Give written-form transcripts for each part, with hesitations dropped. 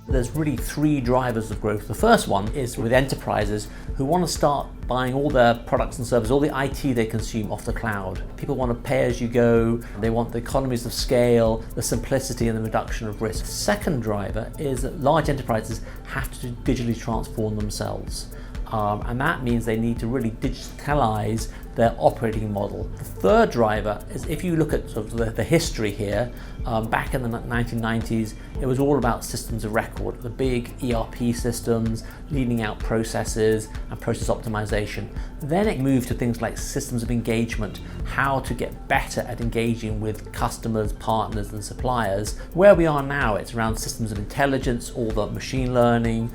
There's really three drivers of growth. The first one is with enterprises who want to start buying all their products and services, all the IT they consume off the cloud. People want to pay as you go, they want the economies of scale, the simplicity and the reduction of risk. The second driver is that large enterprises have to digitally transform themselves. And that means they need to really digitalize their operating model. The third driver is, if you look at sort of the history here, back in the 1990s, it was all about systems of record, the big ERP systems, leading out processes and process optimization. Then it moved to things like systems of engagement, how to get better at engaging with customers, partners and suppliers. Where we are now, it's around systems of intelligence, all the machine learning,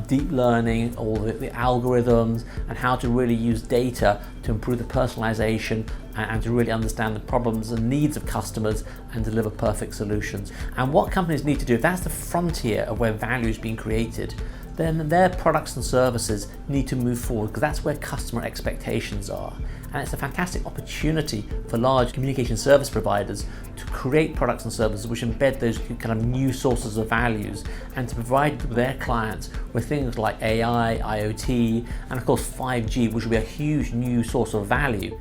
deep learning, all the algorithms, and how to really use data to improve the personalization and to really understand the problems and needs of customers and deliver perfect solutions. And what companies need to do, if that's the frontier of where value is being created, then their products and services need to move forward, because that's where customer expectations are. And it's a fantastic opportunity for large communication service providers to create products and services which embed those kind of new sources of values and to provide their clients with things like AI, IoT, and of course 5G, which will be a huge new source of value.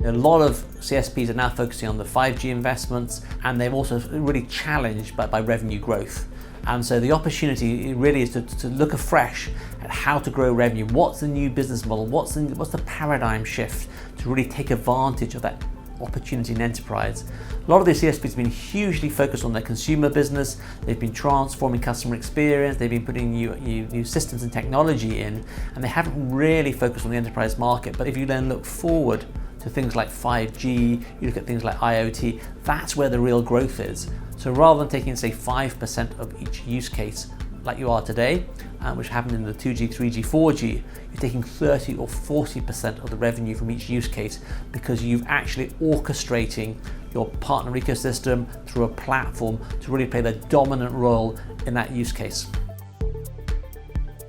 A lot of CSPs are now focusing on the 5G investments, and they're also really challenged by revenue growth. And so the opportunity really is to look afresh at how to grow revenue. What's the new business model? What's the paradigm shift to really take advantage of that opportunity in enterprise? A lot of the CSPs have been hugely focused on their consumer business. They've been transforming customer experience. They've been putting new systems and technology in, and they haven't really focused on the enterprise market. But if you then look forward to things like 5G, you look at things like IoT, that's where the real growth is. So rather than taking, say, 5% of each use case like you are today, which happened in the 2G, 3G, 4G, you're taking 30 or 40% of the revenue from each use case, because you've actually orchestrating your partner ecosystem through a platform to really play the dominant role in that use case.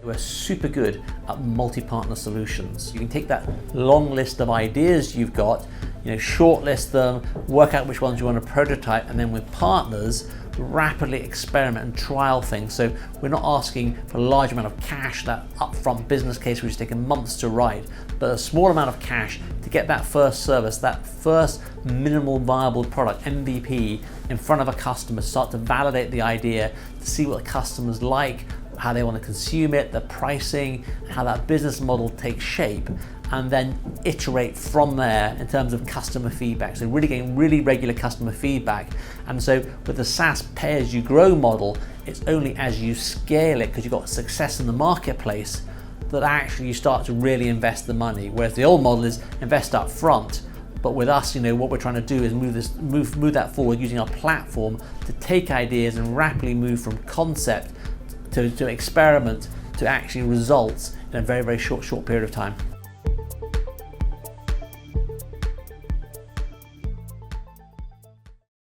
We're super good at multi-partner solutions. You can take that long list of ideas you've got, shortlist them, work out which ones you want to prototype, and then with partners, rapidly experiment and trial things. So we're not asking for a large amount of cash, that upfront business case which has taken months to write, but a small amount of cash to get that first service, that first minimal viable product, MVP, in front of a customer, start to validate the idea, to see what the customers like, how they want to consume it, the pricing, how that business model takes shape, and then iterate from there in terms of customer feedback. So really getting really regular customer feedback. And so with the SaaS pay-as-you-grow model, it's only as you scale it, because you've got success in the marketplace, that actually you start to really invest the money. Whereas the old model is invest up front. But with us, what we're trying to do is move that forward using our platform to take ideas and rapidly move from concept to experiment to actually results in a very, very short period of time.